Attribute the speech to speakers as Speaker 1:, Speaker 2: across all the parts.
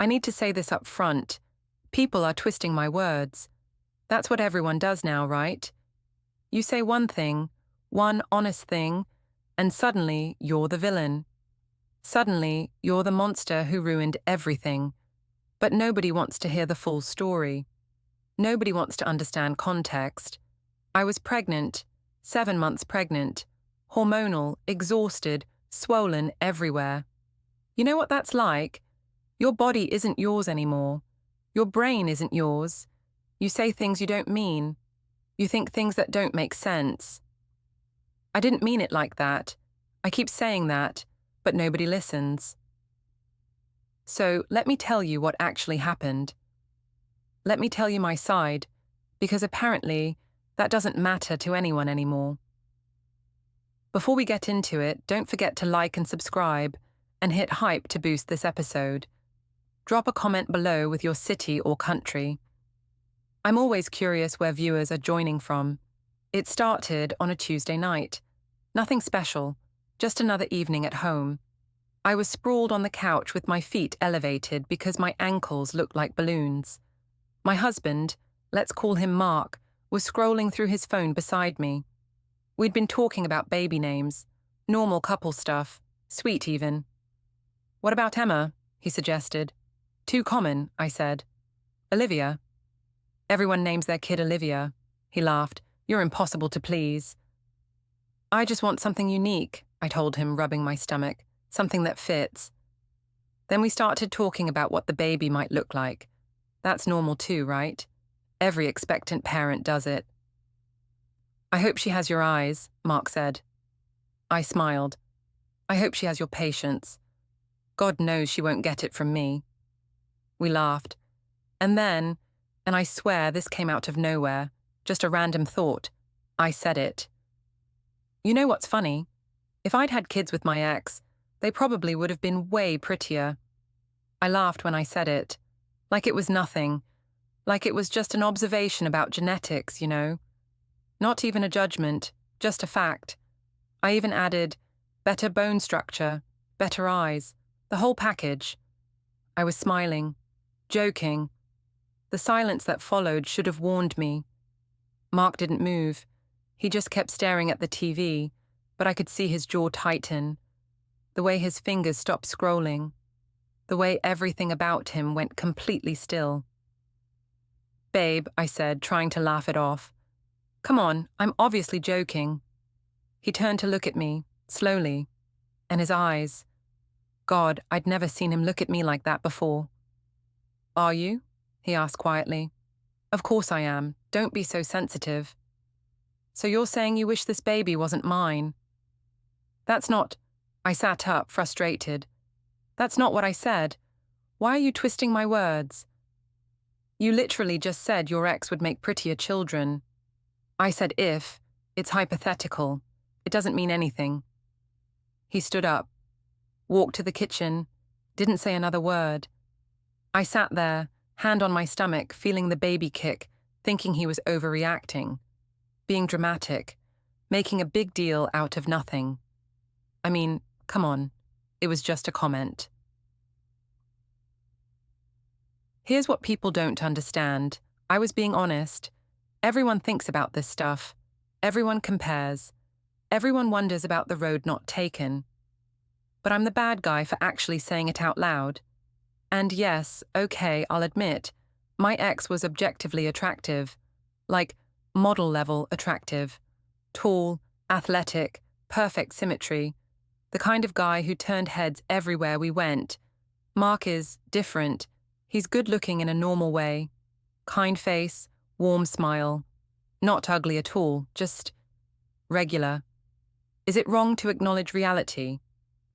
Speaker 1: I need to say this up front. People are twisting my words. That's what everyone does now, right? You say one thing, one honest thing, and suddenly you're the villain. Suddenly you're the monster who ruined everything. But nobody wants to hear the full story. Nobody wants to understand context. I was pregnant, 7 months pregnant, hormonal, exhausted, swollen everywhere. You know what that's like? Your body isn't yours anymore. Your brain isn't yours. You say things you don't mean. You think things that don't make sense. I didn't mean it like that. I keep saying that, but nobody listens. So let me tell you what actually happened. Let me tell you my side, because apparently that doesn't matter to anyone anymore. Before we get into it, don't forget to like and subscribe, and hit hype to boost this episode. Drop a comment below with your city or country. I'm always curious where viewers are joining from. It started on a Tuesday night. Nothing special, just another evening at home. I was sprawled on the couch with my feet elevated because my ankles looked like balloons. My husband, let's call him Mark, was scrolling through his phone beside me. We'd been talking about baby names, normal couple stuff, sweet even. "What about Emma?" he suggested. "Too common," I said. "Olivia." "Everyone names their kid Olivia." He laughed. "You're impossible to please." "I just want something unique," I told him, rubbing my stomach. "Something that fits." Then we started talking about what the baby might look like. That's normal too, right? Every expectant parent does it. "I hope she has your eyes," Mark said. I smiled. "I hope she has your patience. God knows she won't get it from me." We laughed. And then, and I swear this came out of nowhere, just a random thought, I said it. "You know what's funny? If I'd had kids with my ex, they probably would have been way prettier." I laughed when I said it, like it was nothing, like it was just an observation about genetics, you know. Not even a judgment, just a fact. I even added, better bone structure, better eyes, the whole package. I was smiling, joking. The silence that followed should have warned me. Mark didn't move. He just kept staring at the TV, but I could see his jaw tighten, the way his fingers stopped scrolling, the way everything about him went completely still. "Babe," I said, trying to laugh it off. "Come on, I'm obviously joking." He turned to look at me, slowly, and his eyes. God, I'd never seen him look at me like that before. "Are you?" he asked quietly. "Of course I am. Don't be so sensitive." "So you're saying you wish this baby wasn't mine?" "That's not—" I sat up, frustrated. "That's not what I said. Why are you twisting my words? You literally just said your ex would make prettier children." I said if. It's hypothetical. It doesn't mean anything. He stood up, walked to the kitchen, didn't say another word. I sat there, hand on my stomach, feeling the baby kick, thinking he was overreacting, being dramatic, making a big deal out of nothing. I mean, come on, it was just a comment. Here's what people don't understand. I was being honest. Everyone thinks about this stuff. Everyone compares. Everyone wonders about the road not taken. But I'm the bad guy for actually saying it out loud. And yes, okay, I'll admit, my ex was objectively attractive. Like, model-level attractive. Tall, athletic, perfect symmetry. The kind of guy who turned heads everywhere we went. Mark is different. He's good-looking in a normal way. Kind face, warm smile. Not ugly at all, just regular. Is it wrong to acknowledge reality?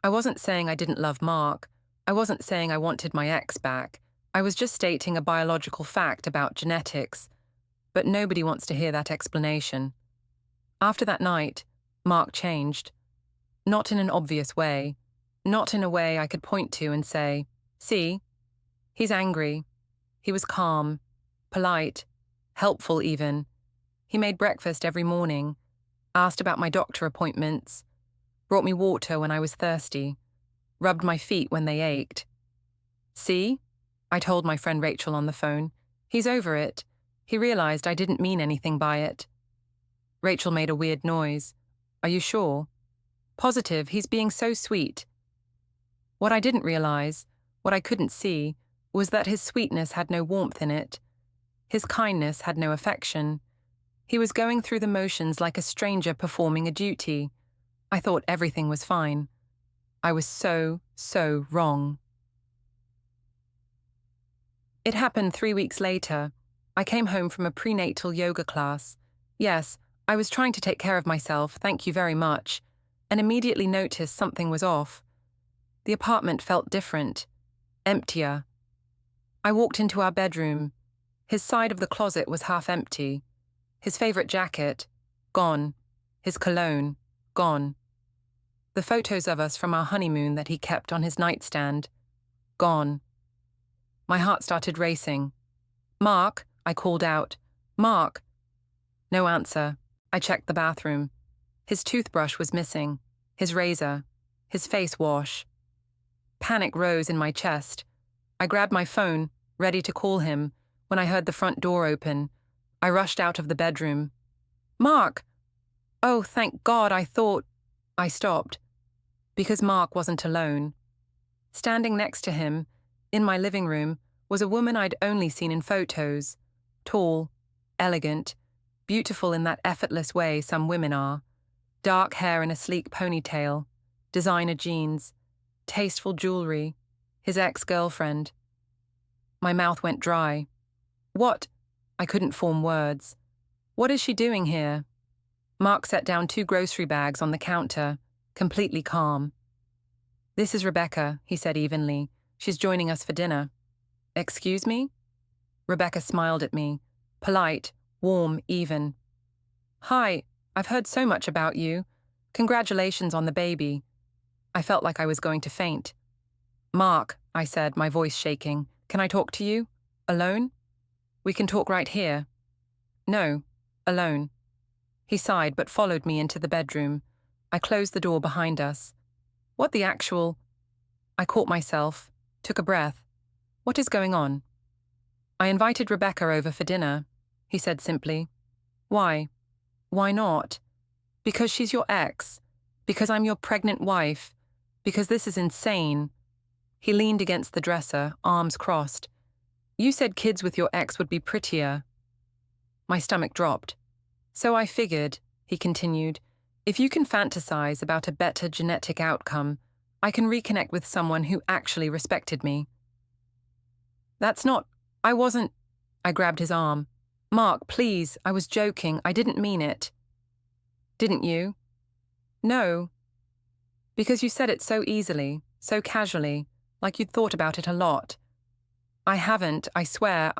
Speaker 1: I wasn't saying I didn't love Mark. I wasn't saying I wanted my ex back. I was just stating a biological fact about genetics. But nobody wants to hear that explanation. After that night, Mark changed. Not in an obvious way. Not in a way I could point to and say, "See? He's angry." He was calm, polite, helpful even. He made breakfast every morning, asked about my doctor appointments, brought me water when I was thirsty, rubbed my feet when they ached. "See? I told my friend Rachel on the phone. He's over it. He realized I didn't mean anything by it. Rachel made a weird noise. Are you sure? Positive, he's being so sweet. What I didn't realize, what I couldn't see, was that his sweetness had no warmth in it. His kindness had no affection. He was going through the motions like a stranger performing a duty. I thought everything was fine. I was so wrong. It happened 3 weeks later. I came home from a prenatal yoga class. Yes, I was trying to take care of myself, thank you very much, and immediately noticed something was off. The apartment felt different, emptier. I walked into our bedroom. His side of the closet was half empty. His favorite jacket, gone. His cologne, gone. The photos of us from our honeymoon that he kept on his nightstand, gone. My heart started racing. Mark, I called out. Mark. No answer. I checked the bathroom. His toothbrush was missing. His razor. His face wash. Panic rose in my chest. I grabbed my phone, ready to call him, when I heard the front door open. I rushed out of the bedroom. Mark! Oh, thank God, I thought... I stopped. Because Mark wasn't alone. Standing next to him, in my living room, was a woman I'd only seen in photos. Tall, elegant, beautiful in that effortless way some women are. Dark hair in a sleek ponytail, designer jeans, tasteful jewelry, his ex-girlfriend. My mouth went dry. What? I couldn't form words. What is she doing here? Mark set down 2 grocery bags on the counter, completely calm. This is Rebecca, he said evenly. She's joining us for dinner. Excuse me? Rebecca smiled at me, polite, warm, even. Hi, I've heard so much about you. Congratulations on the baby. I felt like I was going to faint. Mark, I said, my voice shaking, can I talk to you? Alone? We can talk right here. No, alone. He sighed but followed me into the bedroom. I closed the door behind us. What the actual... I caught myself, took a breath. What is going on? I invited Rebecca over for dinner, he said simply. Why? Why not? Because she's your ex. Because I'm your pregnant wife. Because this is insane. He leaned against the dresser, arms crossed. You said kids with your ex would be prettier. My stomach dropped. So I figured, he continued, if you can fantasize about a better genetic outcome, I can reconnect with someone who actually respected me. That's not... I wasn't... I grabbed his arm. Mark, please, I was joking. I didn't mean it. Didn't you? No. Because you said it so easily, so casually, like you'd thought about it a lot. I haven't, I swear,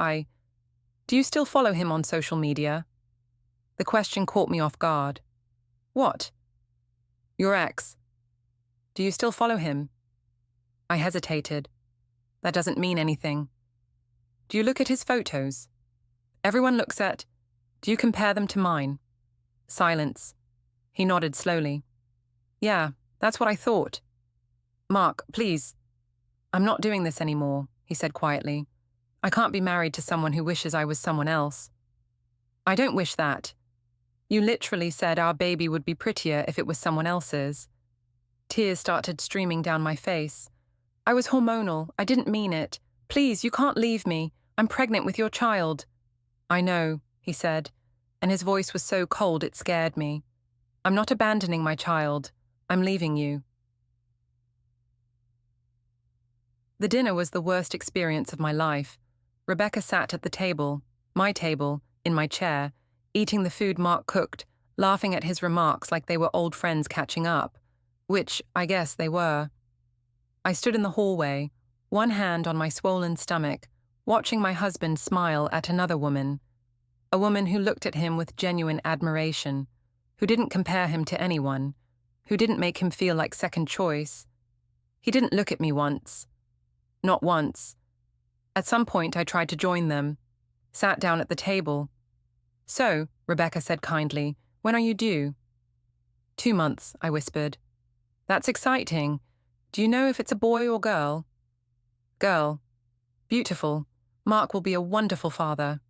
Speaker 1: Do you still follow him on social media? The question caught me off guard. What? Your ex. Do you still follow him? I hesitated. That doesn't mean anything. Do you look at his photos? Everyone looks at... Do you compare them to mine? Silence. He nodded slowly. Yeah, that's what I thought. Mark, please. I'm not doing this anymore, he said quietly. I can't be married to someone who wishes I was someone else. I don't wish that. You literally said our baby would be prettier if it was someone else's. Tears started streaming down my face. I was hormonal. I didn't mean it. Please, you can't leave me. I'm pregnant with your child. I know, he said, and his voice was so cold it scared me. I'm not abandoning my child. I'm leaving you. The dinner was the worst experience of my life. Rebecca sat at the table, my table, in my chair, eating the food Mark cooked, laughing at his remarks like they were old friends catching up, which, I guess, they were. I stood in the hallway, one hand on my swollen stomach, watching my husband smile at another woman, a woman who looked at him with genuine admiration, who didn't compare him to anyone, who didn't make him feel like second choice. He didn't look at me once. Not once. At some point I tried to join them, sat down at the table. So, Rebecca said kindly, when are you due? 2 months, I whispered. That's exciting. Do you know if it's a boy or girl? Girl. Beautiful. Mark will be a wonderful father.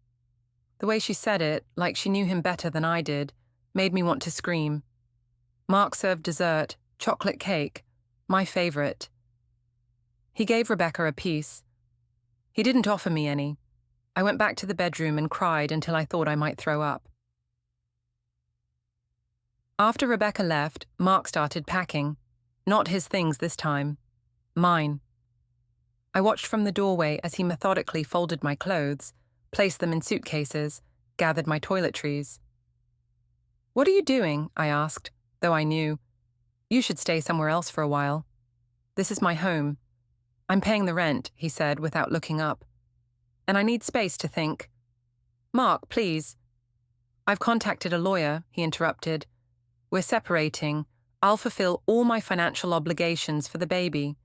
Speaker 1: The way she said it, like she knew him better than I did, made me want to scream. Mark served dessert, chocolate cake, my favorite. He gave Rebecca a piece. He didn't offer me any. I went back to the bedroom and cried until I thought I might throw up. After Rebecca left, Mark started packing. Not his things this time. Mine. I watched from the doorway as he methodically folded my clothes, placed them in suitcases, gathered my toiletries. "What are you doing?" I asked, though I knew. "You should stay somewhere else for a while. This is my home. I'm paying the rent," he said without looking up. "And I need space to think." "Mark, please." "I've contacted a lawyer," he interrupted. "We're separating. I'll fulfill all my financial obligations for the baby.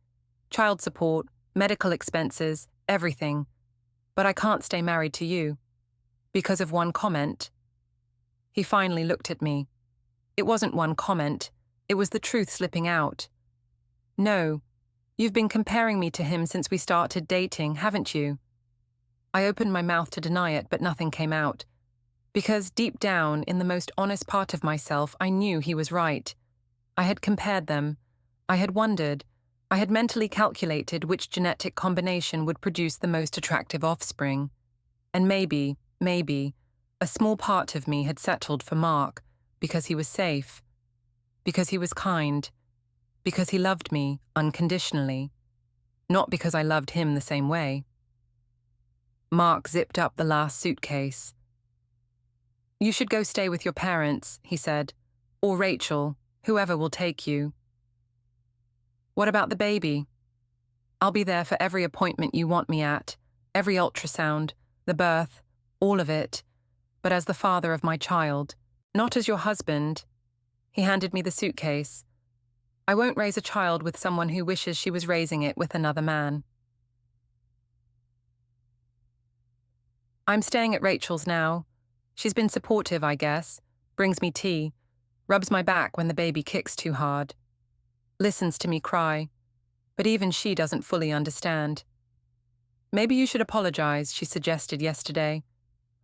Speaker 1: Child support, medical expenses, everything. But I can't stay married to you. Because of one comment." He finally looked at me. It wasn't one comment. It was the truth slipping out. "No, you've been comparing me to him since we started dating, haven't you?" I opened my mouth to deny it, but nothing came out. Because deep down, in the most honest part of myself, I knew he was right. I had compared them. I had wondered. I had mentally calculated which genetic combination would produce the most attractive offspring. And maybe, a small part of me had settled for Mark because he was safe, because he was kind, because he loved me unconditionally, not because I loved him the same way. Mark zipped up the last suitcase. "You should go stay with your parents," he said, "or Rachel, whoever will take you." "What about the baby?" "I'll be there for every appointment you want me at, every ultrasound, the birth, all of it, but as the father of my child, not as your husband." He handed me the suitcase. "I won't raise a child with someone who wishes she was raising it with another man." I'm staying at Rachel's now. She's been supportive, I guess, brings me tea, rubs my back when the baby kicks too hard, listens to me cry, but even she doesn't fully understand. "Maybe you should apologize," she suggested yesterday.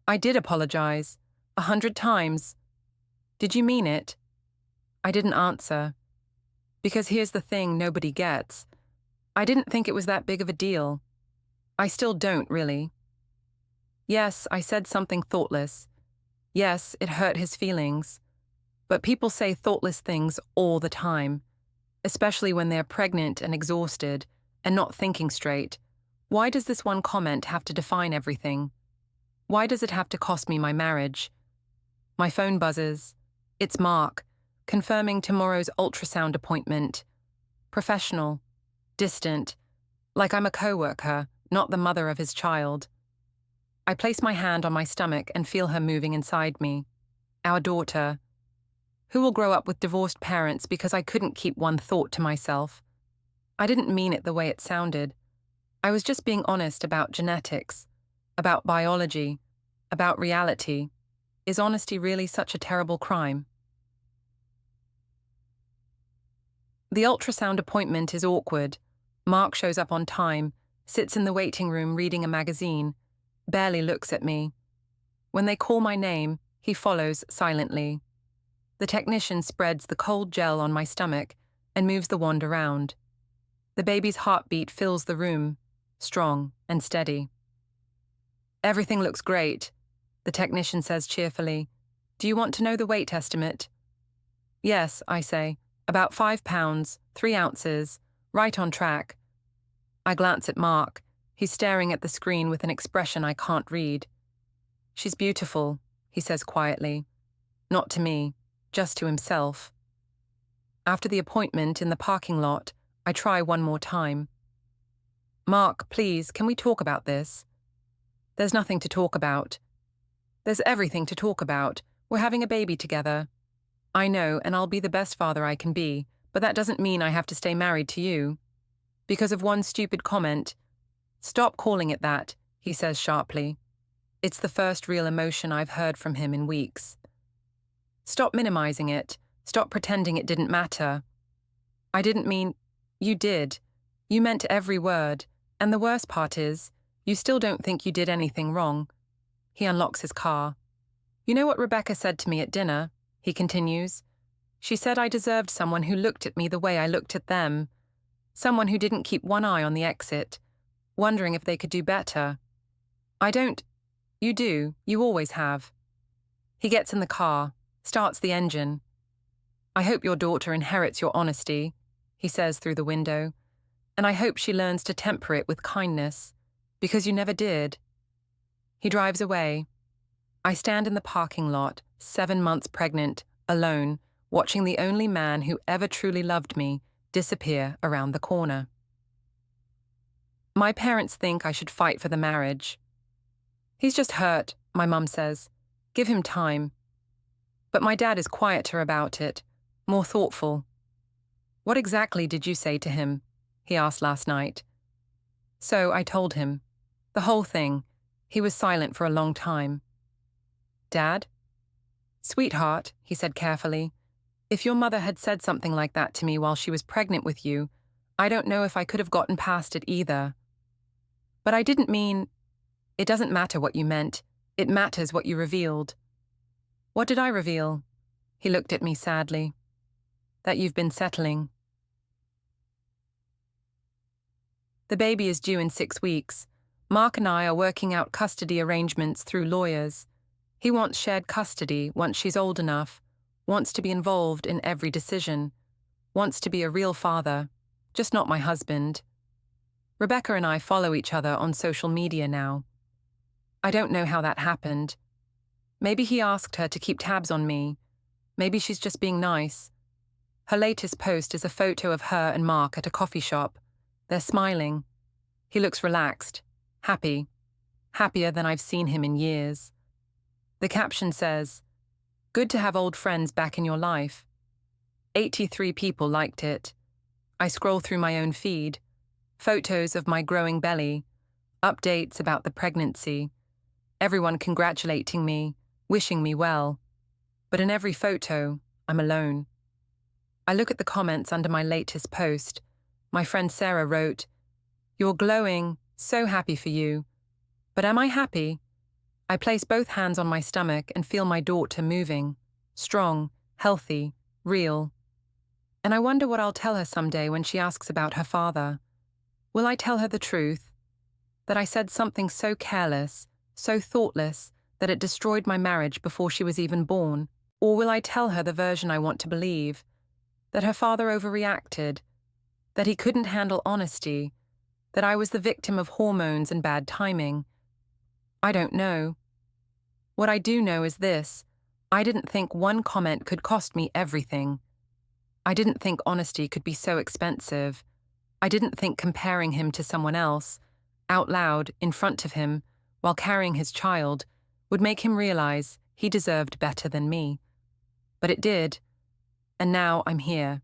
Speaker 1: I did apologize, 100 times. "Did you mean it?" I didn't answer. Because here's the thing nobody gets. I didn't think it was that big of a deal. I still don't, really. Yes, I said something thoughtless. Yes, it hurt his feelings. But people say thoughtless things all the time, especially when they're pregnant and exhausted and not thinking straight. Why does this one comment have to define everything? Why does it have to cost me my marriage? My phone buzzes. It's Mark, confirming tomorrow's ultrasound appointment. Professional, distant, like I'm a coworker, not the mother of his child. I place my hand on my stomach and feel her moving inside me. Our daughter, who will grow up with divorced parents because I couldn't keep one thought to myself. I didn't mean it the way it sounded. I was just being honest about genetics, about biology, about reality. Is honesty really such a terrible crime? The ultrasound appointment is awkward. Mark shows up on time, sits in the waiting room reading a magazine, barely looks at me. When they call my name, he follows silently. The technician spreads the cold gel on my stomach and moves the wand around. The baby's heartbeat fills the room, strong and steady. "Everything looks great," the technician says cheerfully. "Do you want to know the weight estimate?" "Yes," I say. "About 5 pounds, 3 ounces, right on track." I glance at Mark. He's staring at the screen with an expression I can't read. "She's beautiful," he says quietly. Not to me, just to himself. After the appointment in the parking lot, I try one more time. "Mark, please, can we talk about this?" "There's nothing to talk about." "There's everything to talk about. We're having a baby together." "I know, and I'll be the best father I can be, but that doesn't mean I have to stay married to you." Because of one stupid comment. "Stop calling it that," he says sharply. It's the first real emotion I've heard from him in weeks. "Stop minimizing it. Stop pretending it didn't matter." "I didn't mean..." "You did. You meant every word. And the worst part is, You still don't think you did anything wrong. He unlocks his car. You know what Rebecca said to me at dinner? He continues. She said I deserved someone who looked at me the way I looked at them. Someone who didn't keep one eye on the exit, wondering if they could do better. I don't. You do. You always have. He gets in the car, starts the engine. I hope your daughter inherits your honesty, he says through the window, and I hope she learns to temper it with kindness, because you never did. He drives away. I stand in the parking lot, 7 months pregnant, alone, watching the only man who ever truly loved me disappear around the corner. My parents think I should fight for the marriage. He's just hurt, my mum says. Give him time. But my dad is quieter about it, more thoughtful. What exactly did you say to him? He asked last night. So I told him. The whole thing. He was silent for a long time. Dad? Sweetheart, he said carefully, if your mother had said something like that to me while she was pregnant with you, I don't know if I could have gotten past it either. But I didn't mean... It doesn't matter what you meant. It matters what you revealed. What did I reveal? He looked at me sadly. That you've been settling. The baby is due in 6 weeks. Mark and I are working out custody arrangements through lawyers. He wants shared custody once she's old enough, wants to be involved in every decision, wants to be a real father, just not my husband. Rebecca and I follow each other on social media now. I don't know how that happened. Maybe he asked her to keep tabs on me. Maybe she's just being nice. Her latest post is a photo of her and Mark at a coffee shop. They're smiling. He looks relaxed, happy, happier than I've seen him in years. The caption says, "Good to have old friends back in your life." 83 people liked it. I scroll through my own feed. Photos of my growing belly, updates about the pregnancy, everyone congratulating me, wishing me well. But in every photo, I'm alone. I look at the comments under my latest post. My friend Sarah wrote, "You're glowing, so happy for you." But am I happy? I place both hands on my stomach and feel my daughter moving, strong, healthy, real. And I wonder what I'll tell her someday when she asks about her father. Will I tell her the truth? That I said something so careless, so thoughtless, that it destroyed my marriage before she was even born? Or will I tell her the version I want to believe? That her father overreacted, that he couldn't handle honesty, that I was the victim of hormones and bad timing? I don't know. What I do know is this: I didn't think one comment could cost me everything. I didn't think honesty could be so expensive. I didn't think comparing him to someone else, out loud, in front of him, while carrying his child, would make him realize he deserved better than me. But it did. And now I'm here,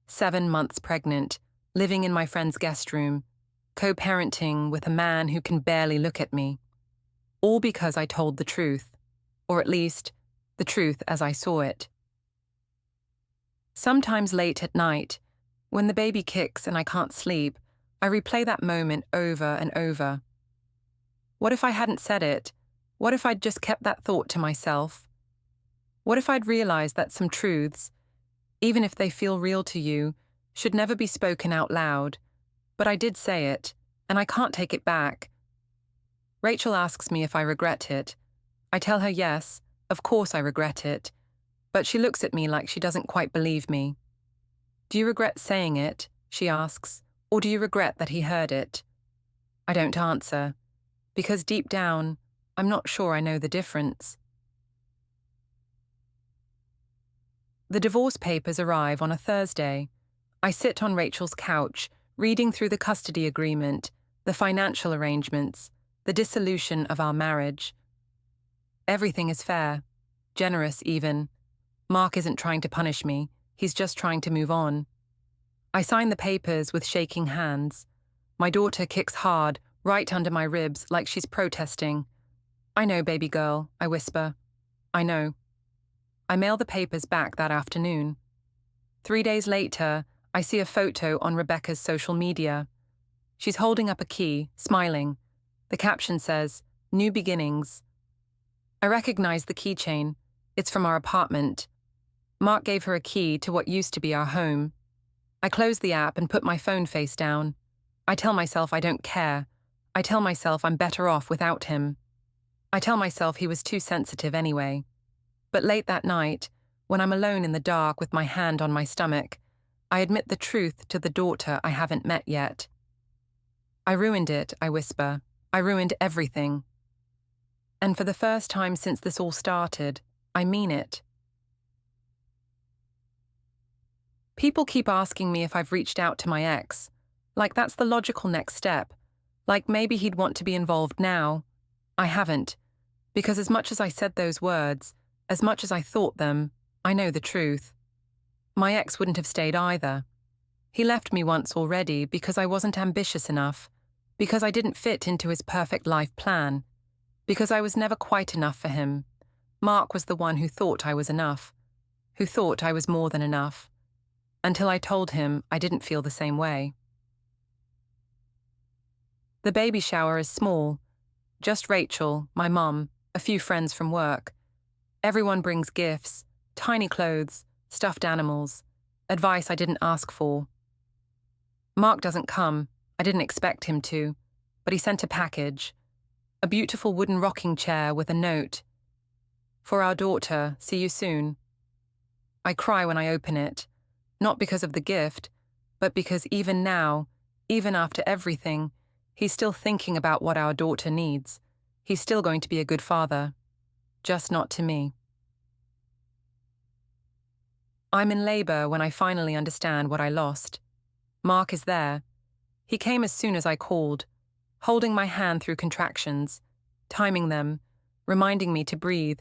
Speaker 1: 7 months pregnant, living in my friend's guest room, co-parenting with a man who can barely look at me. All because I told the truth, or at least, the truth as I saw it. Sometimes late at night, when the baby kicks and I can't sleep, I replay that moment over and over. What if I hadn't said it? What if I'd just kept that thought to myself? What if I'd realized that some truths, even if they feel real to you, should never be spoken out loud? But I did say it, and I can't take it back. Rachel asks me if I regret it. I tell her yes, of course I regret it. But she looks at me like she doesn't quite believe me. Do you regret saying it? She asks. Or do you regret that he heard it? I don't answer, because deep down, I'm not sure I know the difference. The divorce papers arrive on a Thursday. I sit on Rachel's couch, reading through the custody agreement, the financial arrangements, the dissolution of our marriage. Everything is fair, generous even. Mark isn't trying to punish me, he's just trying to move on. I sign the papers with shaking hands. My daughter kicks hard, right under my ribs, like she's protesting. "I know, baby girl," I whisper. "I know." I mail the papers back that afternoon. 3 days later, I see a photo on Rebecca's social media. She's holding up a key, smiling. The caption says, "New beginnings." I recognize the keychain. It's from our apartment. Mark gave her a key to what used to be our home. I close the app and put my phone face down. I tell myself I don't care. I tell myself I'm better off without him. I tell myself he was too sensitive anyway. But late that night, when I'm alone in the dark with my hand on my stomach, I admit the truth to the daughter I haven't met yet. "I ruined it," I whisper. "I ruined everything." And for the first time since this all started, I mean it. People keep asking me if I've reached out to my ex, like that's the logical next step, like maybe he'd want to be involved now. I haven't, because as much as I said those words, as much as I thought them, I know the truth. My ex wouldn't have stayed either. He left me once already because I wasn't ambitious enough, because I didn't fit into his perfect life plan, because I was never quite enough for him. Mark was the one who thought I was enough, who thought I was more than enough, until I told him I didn't feel the same way. The baby shower is small. Just Rachel, my mum, a few friends from work. Everyone brings gifts, tiny clothes, stuffed animals, advice I didn't ask for. Mark doesn't come. I didn't expect him to, but he sent a package. A beautiful wooden rocking chair with a note. "For our daughter, see you soon." I cry when I open it, not because of the gift, but because even now, even after everything, he's still thinking about what our daughter needs. He's still going to be a good father, just not to me. I'm in labor when I finally understand what I lost. Mark is there. He came as soon as I called, holding my hand through contractions, timing them, reminding me to breathe.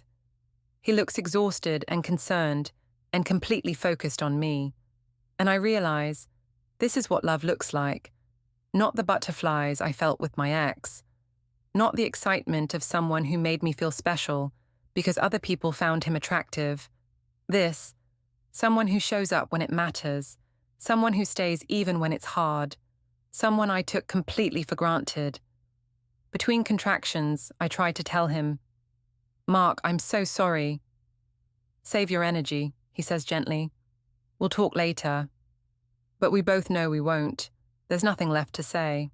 Speaker 1: He looks exhausted and concerned and completely focused on me. And I realize this is what love looks like. Not the butterflies I felt with my ex. Not the excitement of someone who made me feel special because other people found him attractive. This, someone who shows up when it matters, someone who stays even when it's hard, someone I took completely for granted. Between contractions, I tried to tell him, "Mark, I'm so sorry." "Save your energy," he says gently. "We'll talk later." But we both know we won't. There's nothing left to say.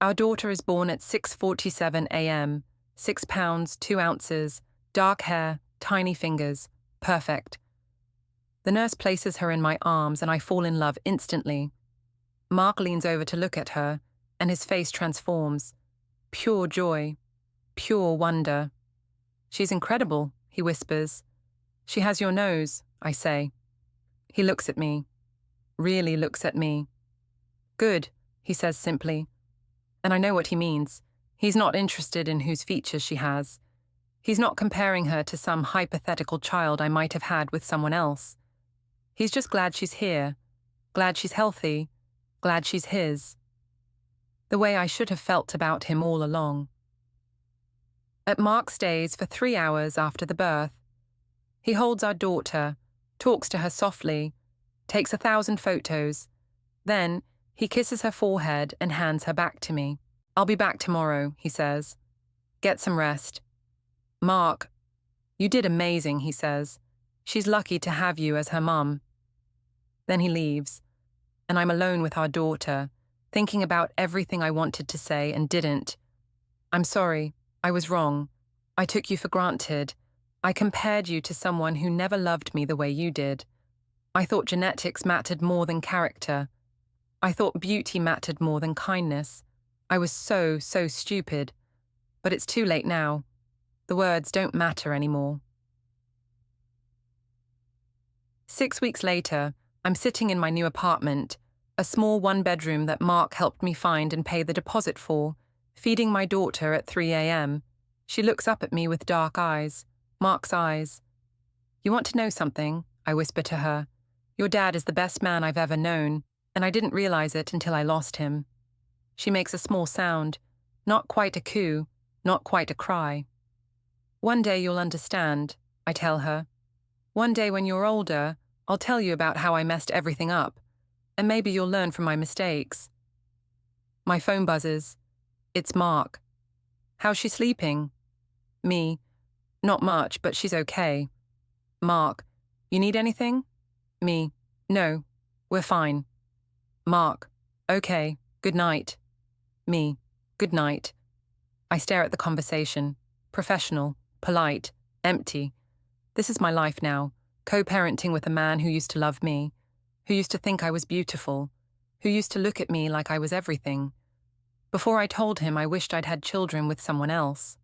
Speaker 1: Our daughter is born at 6:47 a.m., 6 pounds, 2 ounces, dark hair, tiny fingers, perfect. The nurse places her in my arms and I fall in love instantly. Mark leans over to look at her, and his face transforms. Pure joy, pure wonder. "She's incredible," he whispers. "She has your nose," I say. He looks at me, really looks at me. "Good," he says simply. And I know what he means. He's not interested in whose features she has. He's not comparing her to some hypothetical child I might have had with someone else. He's just glad she's here, glad she's healthy, glad she's his. The way I should have felt about him all along. At Mark stays for 3 hours after the birth. He holds our daughter, talks to her softly, takes 1,000 photos. Then he kisses her forehead and hands her back to me. "I'll be back tomorrow," he says. "Get some rest." "Mark, you did amazing," he says. "She's lucky to have you as her mum." Then he leaves, and I'm alone with our daughter, thinking about everything I wanted to say and didn't. "I'm sorry, I was wrong. I took you for granted. I compared you to someone who never loved me the way you did. I thought genetics mattered more than character. I thought beauty mattered more than kindness. I was so stupid. But it's too late now. The words don't matter anymore." 6 weeks later, I'm sitting in my new apartment, a small one-bedroom that Mark helped me find and pay the deposit for, feeding my daughter at 3 a.m. She looks up at me with dark eyes, Mark's eyes. "You want to know something?" I whisper to her. "Your dad is the best man I've ever known, and I didn't realize it until I lost him." She makes a small sound, not quite a coo, not quite a cry. "One day you'll understand," I tell her. "One day when you're older, I'll tell you about how I messed everything up, and maybe you'll learn from my mistakes." My phone buzzes. It's Mark. How's she sleeping? Me. Not much, but she's okay. Mark. You need anything? Me. No. We're fine. Mark. Okay. Good night. Me. Good night. I stare at the conversation. Professional. Polite. Empty. This is my life now. Co-parenting with a man who used to love me. Who used to think I was beautiful. Who used to look at me like I was everything. Before I told him I wished I'd had children with someone else.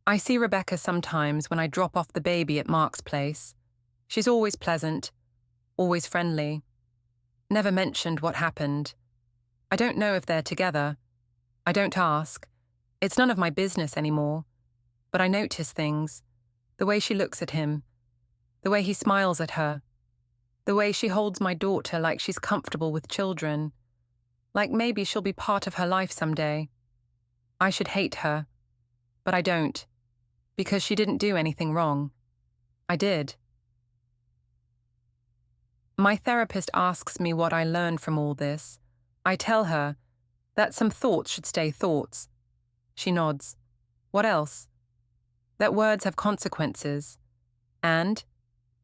Speaker 1: I see Rebecca sometimes when I drop off the baby at Mark's place. She's always pleasant, always friendly. Never mentioned what happened. I don't know if they're together. I don't ask. It's none of my business anymore. But I notice things. The way she looks at him. The way he smiles at her. The way she holds my daughter like she's comfortable with children. Like maybe she'll be part of her life someday. I should hate her. But I don't. Because she didn't do anything wrong. I did. My therapist asks me what I learned from all this. I tell her that some thoughts should stay thoughts. She nods. What else? That words have consequences. And,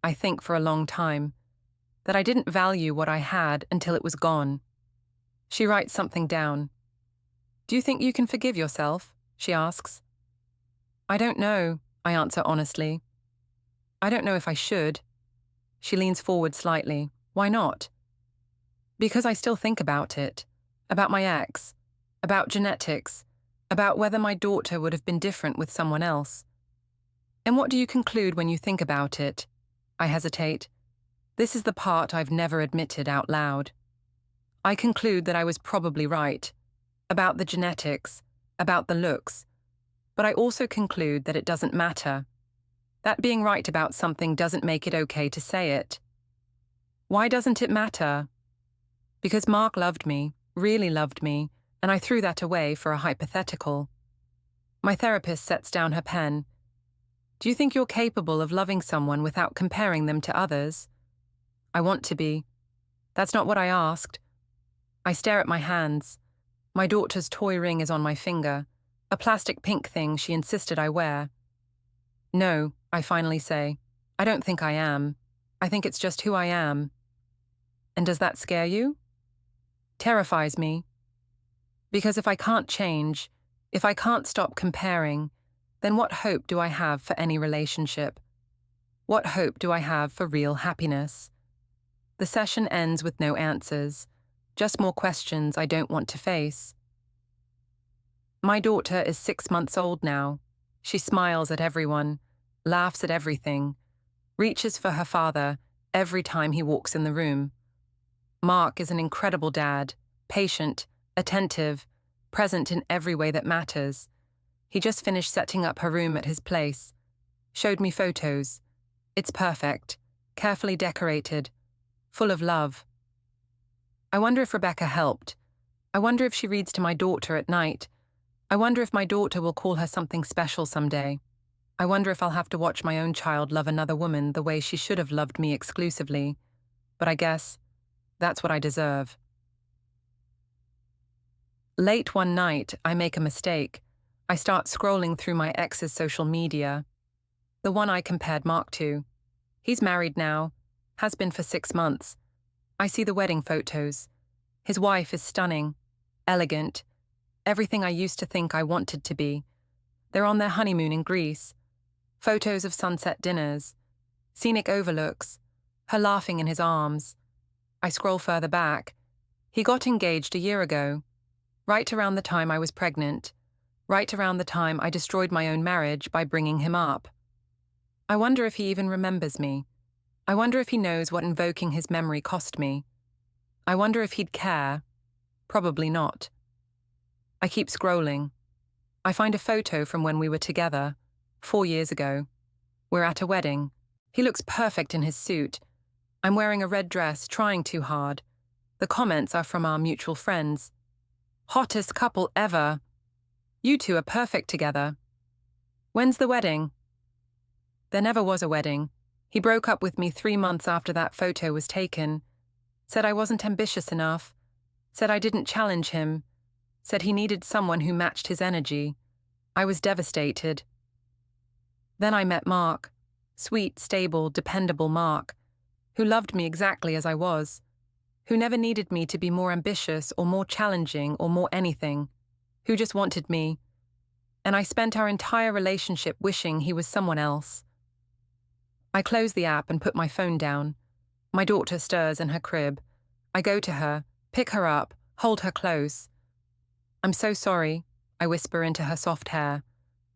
Speaker 1: I think for a long time, that I didn't value what I had until it was gone. She writes something down. Do you think you can forgive yourself? She asks. I don't know, I answer honestly. I don't know if I should. She leans forward slightly. Why not? Because I still think about it. About my ex. About genetics. About whether my daughter would have been different with someone else. And what do you conclude when you think about it? I hesitate. This is the part I've never admitted out loud. I conclude that I was probably right. About the genetics. About the looks. But I also conclude that it doesn't matter. That being right about something doesn't make it okay to say it. Why doesn't it matter? Because Mark loved me, really loved me, and I threw that away for a hypothetical. My therapist sets down her pen. Do you think you're capable of loving someone without comparing them to others? I want to be. That's not what I asked. I stare at my hands. My daughter's toy ring is on my finger. A plastic pink thing she insisted I wear. No, I finally say. I don't think I am. I think it's just who I am. And does that scare you? Terrifies me. Because if I can't change, if I can't stop comparing, then what hope do I have for any relationship? What hope do I have for real happiness? The session ends with no answers, just more questions I don't want to face. My daughter is 6 months old now. She smiles at everyone, laughs at everything, reaches for her father every time he walks in the room. Mark is an incredible dad, patient, attentive, present in every way that matters. He just finished setting up her room at his place. Showed me photos. It's perfect, carefully decorated, full of love. I wonder if Rebecca helped. I wonder if she reads to my daughter at night. I wonder if my daughter will call her something special someday. I wonder if I'll have to watch my own child love another woman the way she should have loved me exclusively. But I guess that's what I deserve. Late one night, I make a mistake. I start scrolling through my ex's social media. The one I compared Mark to. He's married now, has been for 6 months. I see the wedding photos. His wife is stunning, elegant, everything I used to think I wanted to be. They're on their honeymoon in Greece. Photos of sunset dinners, scenic overlooks, her laughing in his arms. I scroll further back. He got engaged a year ago, right around the time I was pregnant, right around the time I destroyed my own marriage by bringing him up. I wonder if he even remembers me. I wonder if he knows what invoking his memory cost me. I wonder if he'd care. Probably not. I keep scrolling. I find a photo from when we were together, 4 years ago. We're at a wedding. He looks perfect in his suit. I'm wearing a red dress, trying too hard. The comments are from our mutual friends. Hottest couple ever. You two are perfect together. When's the wedding? There never was a wedding. He broke up with me 3 months after that photo was taken. said I wasn't ambitious enough, said I didn't challenge him, said he needed someone who matched his energy. I was devastated. Then I met Mark, sweet, stable, dependable Mark, who loved me exactly as I was, who never needed me to be more ambitious or more challenging or more anything, who just wanted me. And I spent our entire relationship wishing he was someone else. I close the app and put my phone down. My daughter stirs in her crib. I go to her, pick her up, hold her close. "I'm so sorry," I whisper into her soft hair.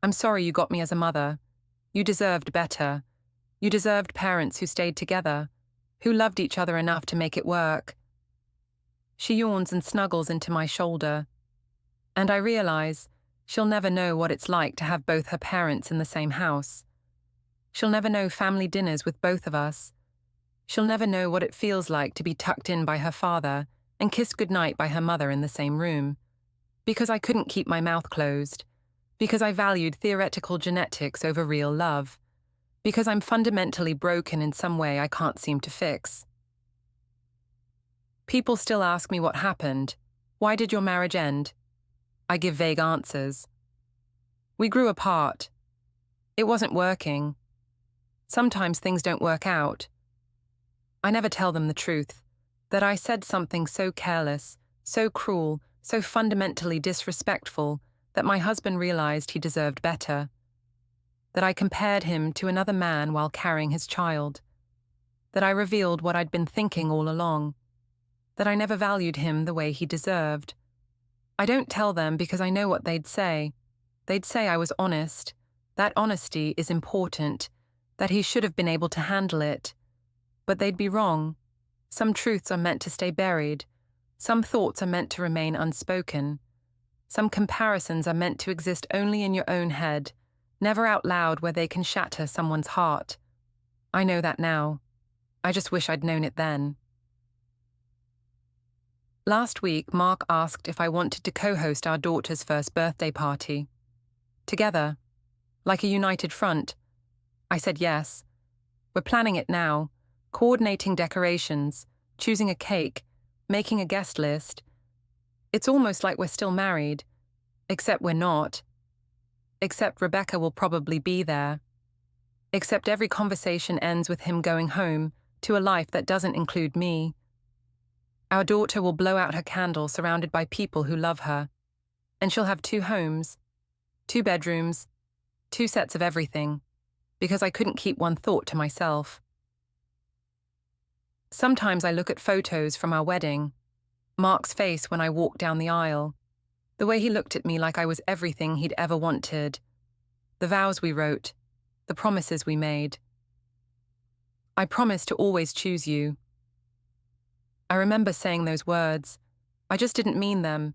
Speaker 1: "I'm sorry you got me as a mother. You deserved better. You deserved parents who stayed together, who loved each other enough to make it work." She yawns and snuggles into my shoulder. And I realize she'll never know what it's like to have both her parents in the same house. She'll never know family dinners with both of us. She'll never know what it feels like to be tucked in by her father and kissed goodnight by her mother in the same room. Because I couldn't keep my mouth closed. Because I valued theoretical genetics over real love. Because I'm fundamentally broken in some way I can't seem to fix. People still ask me what happened. Why did your marriage end? I give vague answers. We grew apart. It wasn't working. Sometimes things don't work out. I never tell them the truth, that I said something so careless, so cruel, so fundamentally disrespectful that my husband realized he deserved better. That I compared him to another man while carrying his child. That I revealed what I'd been thinking all along. That I never valued him the way he deserved. I don't tell them because I know what they'd say. They'd say I was honest. That honesty is important. That he should have been able to handle it. But they'd be wrong. Some truths are meant to stay buried. Some thoughts are meant to remain unspoken. Some comparisons are meant to exist only in your own head, never out loud where they can shatter someone's heart. I know that now. I just wish I'd known it then. Last week, Mark asked if I wanted to co-host our daughter's first birthday party. Together, like a united front. I said yes. We're planning it now, coordinating decorations, choosing a cake, making a guest list. It's almost like we're still married, except we're not. Except Rebecca will probably be there. Except every conversation ends with him going home to a life that doesn't include me. Our daughter will blow out her candle surrounded by people who love her. And she'll have 2 homes, 2 bedrooms, 2 sets of everything, because I couldn't keep one thought to myself. Sometimes I look at photos from our wedding, Mark's face when I walked down the aisle, the way he looked at me like I was everything he'd ever wanted, the vows we wrote, the promises we made. I promised to always choose you. I remember saying those words. I just didn't mean them.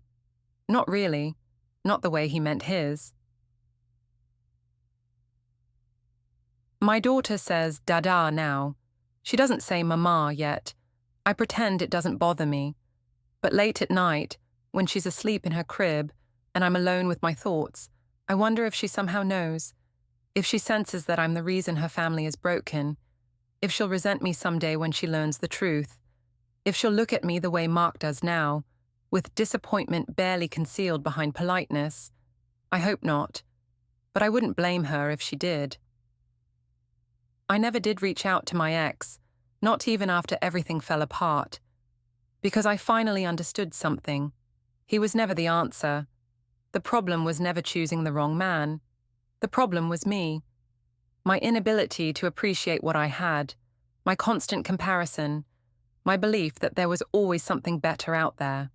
Speaker 1: Not really. Not the way he meant his. My daughter says dada now. She doesn't say mama yet. I pretend it doesn't bother me. But late at night, when she's asleep in her crib and I'm alone with my thoughts, I wonder if she somehow knows, if she senses that I'm the reason her family is broken, if she'll resent me someday when she learns the truth, if she'll look at me the way Mark does now, with disappointment barely concealed behind politeness. I hope not, but I wouldn't blame her if she did. I never did reach out to my ex, not even after everything fell apart, because I finally understood something. He was never the answer. The problem was never choosing the wrong man. The problem was me. My inability to appreciate what I had, my constant comparison, my belief that there was always something better out there.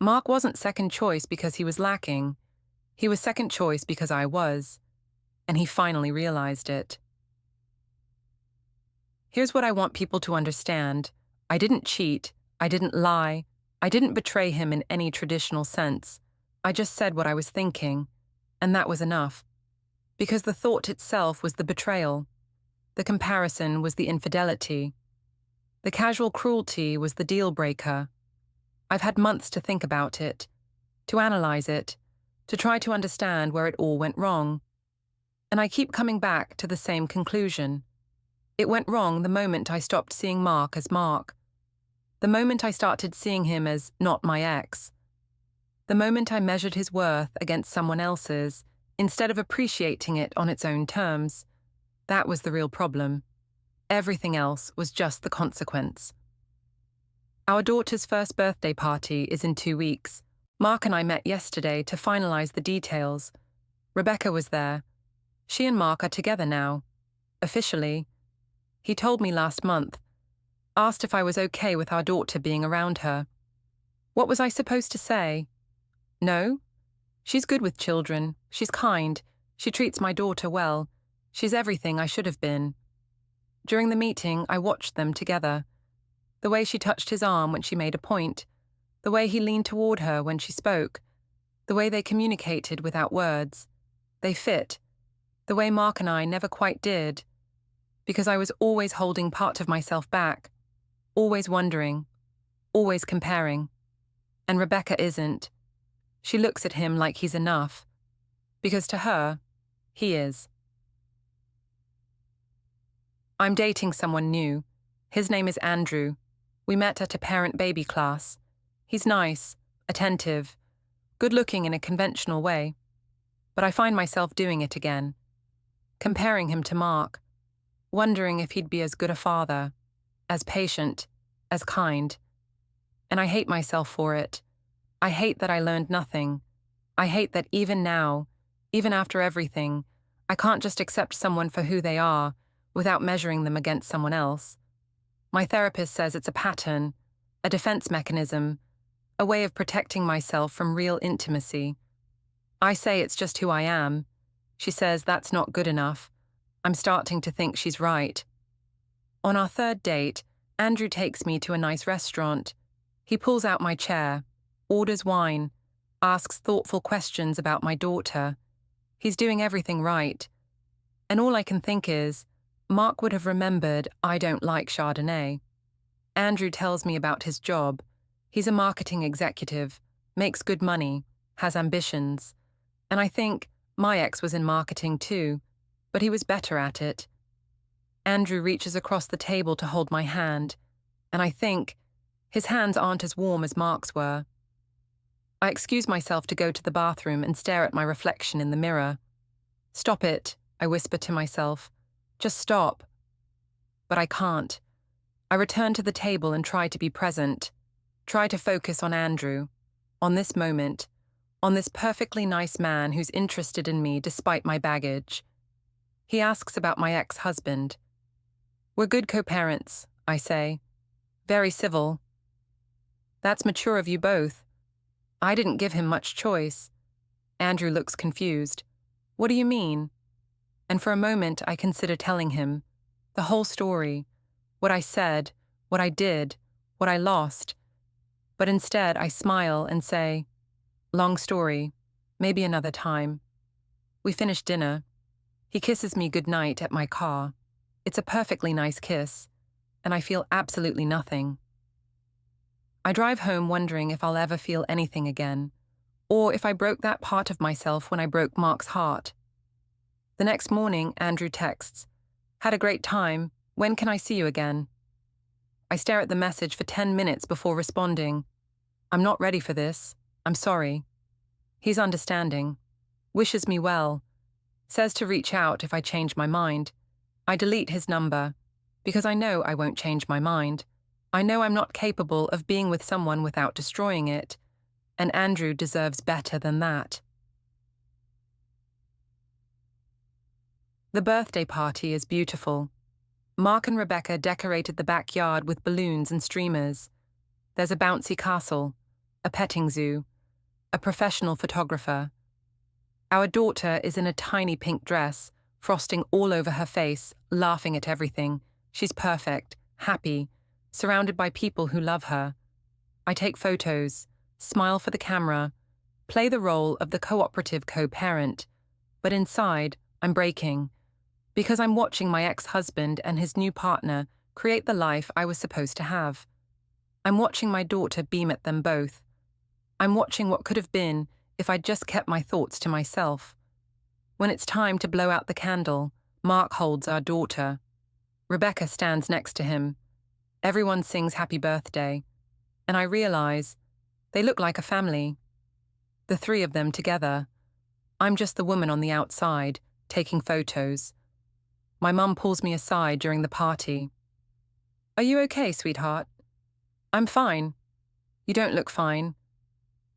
Speaker 1: Mark wasn't second choice because he was lacking. He was second choice because I was. And he finally realized it. Here's what I want people to understand. I didn't cheat. I didn't lie. I didn't betray him in any traditional sense. I just said what I was thinking. And that was enough. Because the thought itself was the betrayal. The comparison was the infidelity. The casual cruelty was the deal breaker. I've had months to think about it, to analyze it, to try to understand where it all went wrong. And I keep coming back to the same conclusion. It went wrong the moment I stopped seeing Mark as Mark. The moment I started seeing him as not my ex. The moment I measured his worth against someone else's, instead of appreciating it on its own terms. That was the real problem. Everything else was just the consequence. Our daughter's first birthday party is in 2 weeks. Mark and I met yesterday to finalize the details. Rebecca was there. She and Mark are together now. Officially. He told me last month. Asked if I was okay with our daughter being around her. What was I supposed to say? No? She's good with children. She's kind. She treats my daughter well. She's everything I should have been. During the meeting, I watched them together. The way she touched his arm when she made a point. The way he leaned toward her when she spoke. The way they communicated without words. They fit. The way Mark and I never quite did. Because I was always holding part of myself back. Always wondering. Always comparing. And Rebecca isn't. She looks at him like he's enough. Because to her, he is. I'm dating someone new. His name is Andrew. We met at a parent-baby class. He's nice, attentive, good-looking in a conventional way. But I find myself doing it again. Comparing him to Mark. Wondering if he'd be as good a father, as patient, as kind. And I hate myself for it. I hate that I learned nothing. I hate that even now, even after everything, I can't just accept someone for who they are without measuring them against someone else. My therapist says it's a pattern, a defense mechanism, a way of protecting myself from real intimacy. I say it's just who I am. She says that's not good enough. I'm starting to think she's right. On our third date, Andrew takes me to a nice restaurant. He pulls out my chair, orders wine, asks thoughtful questions about my daughter. He's doing everything right. And all I can think is, Mark would have remembered I don't like Chardonnay. Andrew tells me about his job. He's a marketing executive, makes good money, has ambitions. And I think my ex was in marketing too, but he was better at it. Andrew reaches across the table to hold my hand, and I think his hands aren't as warm as Mark's were. I excuse myself to go to the bathroom and stare at my reflection in the mirror. Stop it, I whisper to myself. Just stop. But I can't. I return to the table and try to be present. Try to focus on Andrew, on this moment, on this perfectly nice man who's interested in me despite my baggage. He asks about my ex-husband. We're good co-parents, I say. Very civil. That's mature of you both. I didn't give him much choice. Andrew looks confused. What do you mean? And for a moment I consider telling him. The whole story. What I said, what I did, what I lost. But instead I smile and say, long story, maybe another time. We finish dinner. He kisses me goodnight at my car. It's a perfectly nice kiss, and I feel absolutely nothing. I drive home wondering if I'll ever feel anything again, or if I broke that part of myself when I broke Mark's heart. The next morning, Andrew texts, "Had a great time. When can I see you again?" I stare at the message for 10 minutes before responding. I'm not ready for this. I'm sorry. He's understanding. Wishes me well. Says to reach out if I change my mind. I delete his number, because I know I won't change my mind. I know I'm not capable of being with someone without destroying it, and Andrew deserves better than that. The birthday party is beautiful. Mark and Rebecca decorated the backyard with balloons and streamers. There's a bouncy castle, a petting zoo, a professional photographer. Our daughter is in a tiny pink dress, frosting all over her face, laughing at everything. She's perfect, happy, surrounded by people who love her. I take photos, smile for the camera, play the role of the cooperative co-parent, but inside, I'm breaking, because I'm watching my ex-husband and his new partner create the life I was supposed to have. I'm watching my daughter beam at them both. I'm watching what could have been if I'd just kept my thoughts to myself. When it's time to blow out the candle, Mark holds our daughter. Rebecca stands next to him. Everyone sings happy birthday. and I realize they look like a family. The three of them together. I'm just the woman on the outside, taking photos. My mum pulls me aside during the party. "Are you okay, sweetheart?" "I'm fine." "You don't look fine."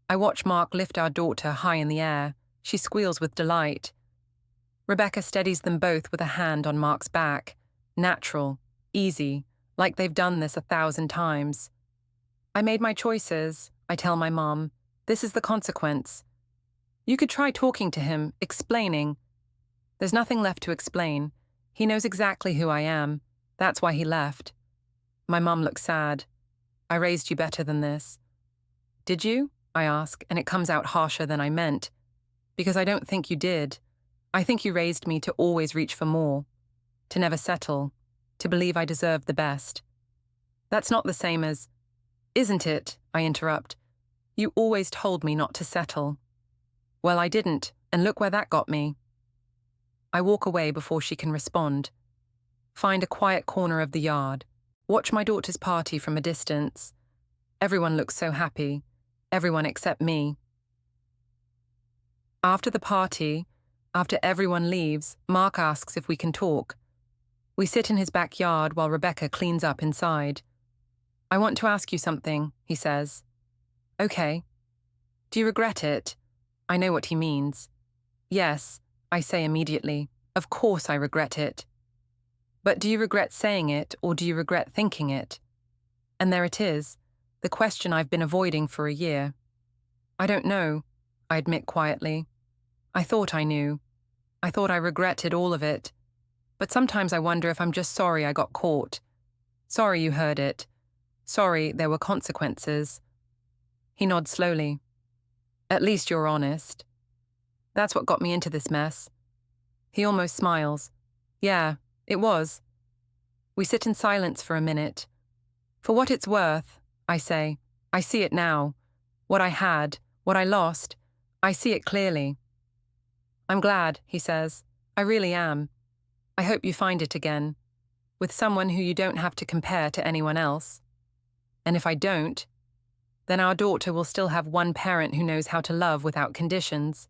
Speaker 1: I watch Mark lift our daughter high in the air. She squeals with delight. Rebecca steadies them both with a hand on Mark's back. Natural, easy, like they've done this 1,000 times. "I made my choices," I tell my mom. "This is the consequence." "You could try talking to him, explaining." "There's nothing left to explain. He knows exactly who I am. That's why he left." My mum looks sad. "I raised you better than this." "Did you?" I ask, and it comes out harsher than I meant. "Because I don't think you did. I think you raised me to always reach for more, to never settle, to believe I deserved the best." "That's not the same as—" "Isn't it?" I interrupt. "You always told me not to settle." "Well, I didn't, and look where that got me." I walk away before she can respond. Find a quiet corner of the yard. Watch my daughter's party from a distance. Everyone looks so happy. Everyone except me. After the party, after everyone leaves, Mark asks if we can talk. We sit in his backyard while Rebecca cleans up inside. "I want to ask you something," he says. "Okay." "Do you regret it?" I know what he means. "Yes," I say immediately. "Of course I regret it." "But do you regret saying it, or do you regret thinking it?" And there it is, the question I've been avoiding for a year. "I don't know," I admit quietly. "I thought I knew. I thought I regretted all of it. But sometimes I wonder if I'm just sorry I got caught. Sorry you heard it. Sorry there were consequences." He nods slowly. "At least you're honest." "That's what got me into this mess." He almost smiles. "Yeah, it was." We sit in silence for a minute. "For what it's worth," I say, "I see it now. What I had, what I lost, I see it clearly." "I'm glad," he says. "I really am. I hope you find it again, with someone who you don't have to compare to anyone else. And if I don't, then our daughter will still have one parent who knows how to love without conditions."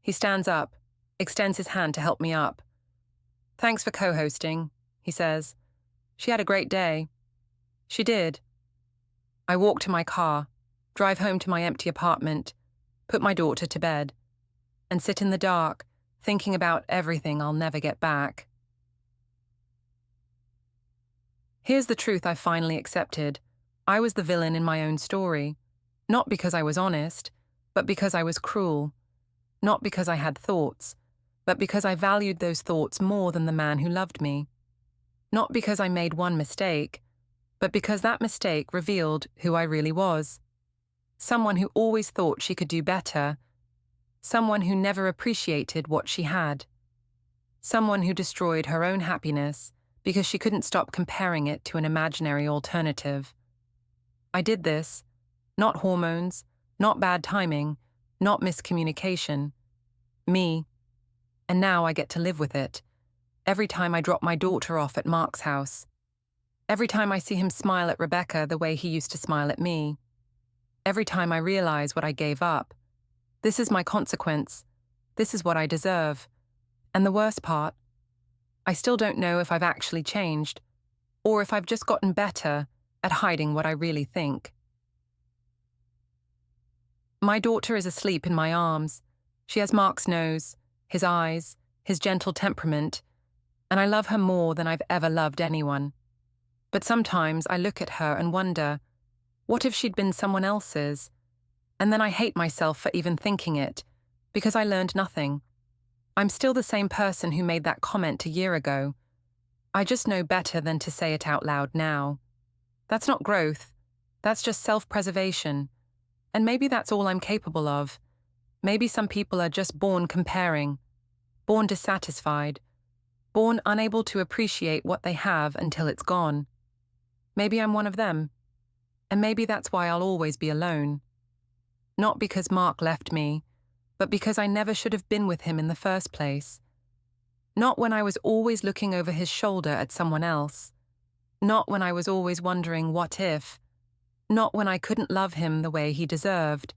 Speaker 1: He stands up, extends his hand to help me up. "Thanks for co-hosting," he says. "She had a great day." She did. I walk to my car, drive home to my empty apartment, put my daughter to bed, and sit in the dark, thinking about everything I'll never get back. Here's the truth I finally accepted. I was the villain in my own story. Not because I was honest, but because I was cruel. Not because I had thoughts, but because I valued those thoughts more than the man who loved me. Not because I made one mistake, but because that mistake revealed who I really was. Someone who always thought she could do better. Someone who never appreciated what she had. Someone who destroyed her own happiness because she couldn't stop comparing it to an imaginary alternative. I did this. Not hormones, not bad timing, not miscommunication. Me. And now I get to live with it. Every time I drop my daughter off at Mark's house. Every time I see him smile at Rebecca the way he used to smile at me. Every time I realize what I gave up. This is my consequence. This is what I deserve. And the worst part, I still don't know if I've actually changed, or if I've just gotten better at hiding what I really think. My daughter is asleep in my arms. She has Mark's nose, his eyes, his gentle temperament, and I love her more than I've ever loved anyone. But sometimes I look at her and wonder, what if she'd been someone else's? And then I hate myself for even thinking it, because I learned nothing. I'm still the same person who made that comment a year ago. I just know better than to say it out loud now. That's not growth. That's just self-preservation. And maybe that's all I'm capable of. Maybe some people are just born comparing, born dissatisfied, born unable to appreciate what they have until it's gone. Maybe I'm one of them. And maybe that's why I'll always be alone. Not because Mark left me, but because I never should have been with him in the first place. Not when I was always looking over his shoulder at someone else. Not when I was always wondering what if. Not when I couldn't love him the way he deserved.